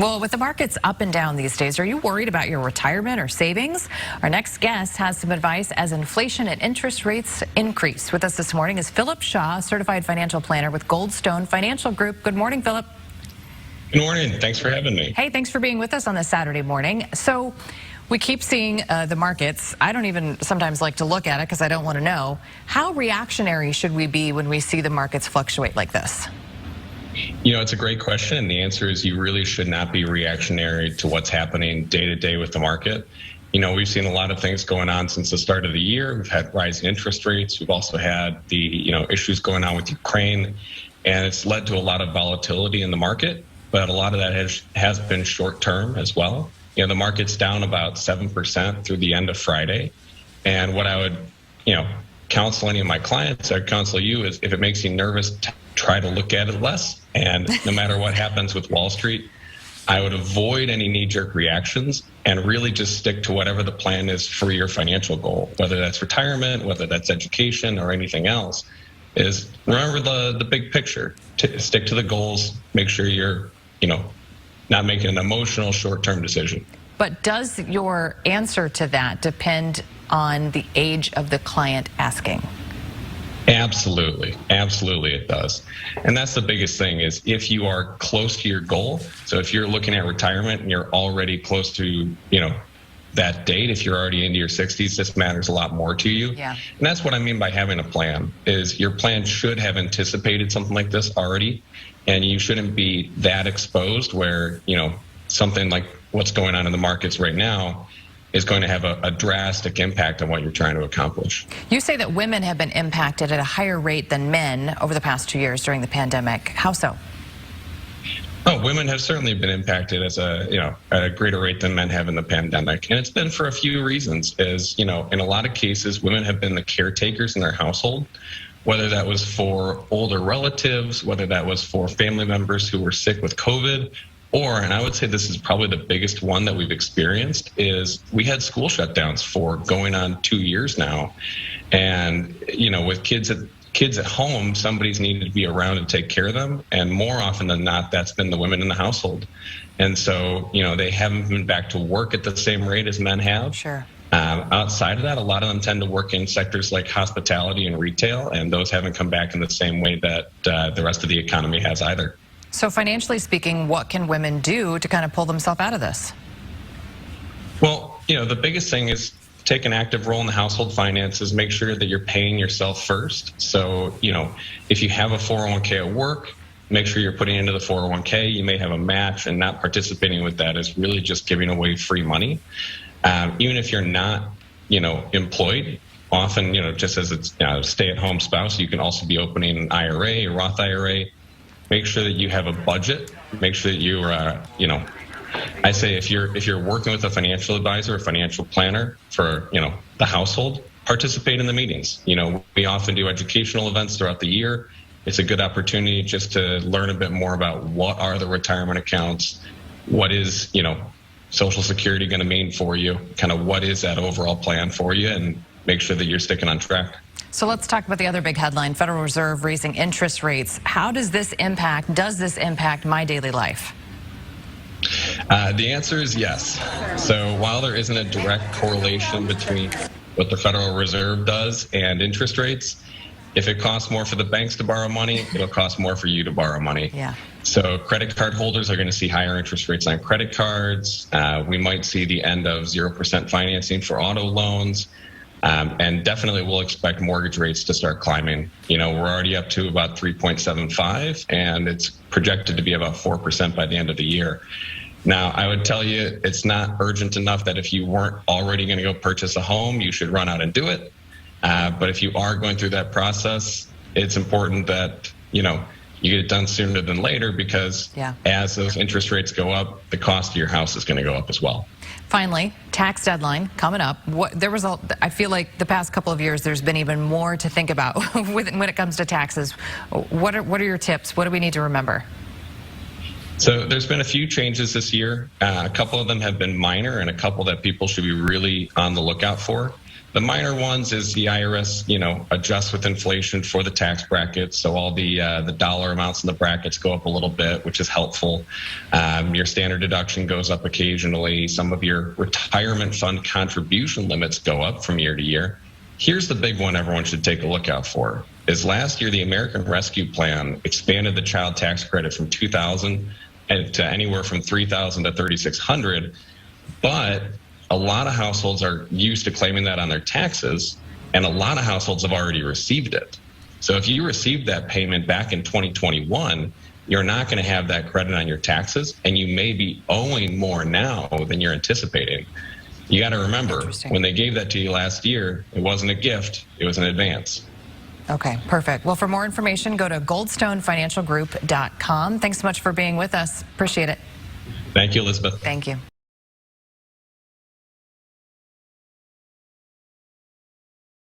Well, with the markets up and down these days, are you worried about your retirement or savings? Our next guest has some advice as inflation and interest rates increase. With us this morning is Phillip Shaw, a certified financial planner with Goldstone Financial Group. Good morning, Phillip. Good morning. Thanks for having me. Hey, thanks for being with us on this Saturday morning. So we keep seeing the markets. I don't even sometimes like to look at it because I don't want to know. How reactionary should we be when we see the markets fluctuate like this? You know, it's a great question, and the answer is you really should not be reactionary to what's happening day to day with the market. You know, we've seen a lot of things going on since the start of the year. We've had rising interest rates. We've also had the, issues going on with Ukraine, and it's led to a lot of volatility in the market, but a lot of that has been short term as well. You know, the market's down about 7% through the end of Friday, and what I would, counsel any of my clients, I'd counsel you, is if it makes you nervous, try to look at it less. And no matter what happens with Wall Street, I would avoid any knee-jerk reactions and really just stick to whatever the plan is for your financial goal, whether that's retirement, whether that's education or anything else. Is remember the big picture. Stick to the goals. Make sure you're, not making an emotional short-term decision. But does your answer to that depend on the age of the client asking? Absolutely. Absolutely it does. And that's the biggest thing is if you are close to your goal, so if you're looking at retirement and you're already close to, that date, if you're already into your 60s, this matters a lot more to you. Yeah. And that's what I mean by having a plan, is your plan should have anticipated something like this already, and you shouldn't be that exposed where, something like what's going on in the markets right now is going to have a drastic impact on what you're trying to accomplish. You say that women have been impacted at a higher rate than men over the past 2 years during the pandemic. How so? Oh, women have certainly been impacted at a greater rate than men have in the pandemic. And it's been for a few reasons. In a lot of cases, women have been the caretakers in their household, whether that was for older relatives, whether that was for family members who were sick with COVID, and I would say this is probably the biggest one that we've experienced, is we had school shutdowns for going on 2 years now. And, with kids at home, somebody's needed to be around to take care of them. And more often than not, that's been the women in the household. And so, they haven't been back to work at the same rate as men have. Sure. Outside of that, a lot of them tend to work in sectors like hospitality and retail, and those haven't come back in the same way that the rest of the economy has either. So financially speaking, what can women do to kind of pull themselves out of this? Well, the biggest thing is take an active role in the household finances. Make sure that you're paying yourself first. So, if you have a 401k at work, make sure you're putting into the 401k. You may have a match, and not participating with that is really just giving away free money. Even if you're not, employed, often, just as a stay-at-home spouse, you can also be opening an IRA, a Roth IRA. Make sure that you have a budget. Make sure that you are, I say if you're working with a financial advisor or financial planner for, the household, participate in the meetings. We often do educational events throughout the year. It's a good opportunity just to learn a bit more about what are the retirement accounts, what is, Social Security going to mean for you, kind of what is that overall plan for you, and make sure that you're sticking on track. So let's talk about the other big headline, Federal Reserve raising interest rates. How does this impact my daily life? The answer is yes. So while there isn't a direct correlation between what the Federal Reserve does and interest rates, if it costs more for the banks to borrow money, it'll cost more for you to borrow money. Yeah. So credit card holders are going to see higher interest rates on credit cards. We might see the end of 0% financing for auto loans. And definitely we'll expect mortgage rates to start climbing. We're already up to about 3.75, and it's projected to be about 4% by the end of the year. Now, I would tell you it's not urgent enough that if you weren't already going to go purchase a home, you should run out and do it. But if you are going through that process, it's important that, you get it done sooner than later, because as those interest rates go up, the cost of your house is going to go up as well. Finally, tax deadline coming up. I feel like the past couple of years, there's been even more to think about when it comes to taxes. What are your tips? What do we need to remember? So there's been a few changes this year. A couple of them have been minor, and a couple that people should be really on the lookout for. The minor ones is the IRS, adjusts with inflation for the tax brackets. So all the dollar amounts in the brackets go up a little bit, which is helpful. Your standard deduction goes up occasionally. Some of your retirement fund contribution limits go up from year to year. Here's the big one everyone should take a look out for. Is last year the American Rescue Plan expanded the child tax credit from $2,000 to anywhere from $3,000 to $3,600, but a lot of households are used to claiming that on their taxes, and a lot of households have already received it. So if you received that payment back in 2021, you're not going to have that credit on your taxes, and you may be owing more now than you're anticipating. You got to remember, when they gave that to you last year, it wasn't a gift, it was an advance. Okay, perfect. Well, for more information, go to goldstonefinancialgroup.com. Thanks so much for being with us. Appreciate it. Thank you, Elizabeth. Thank you.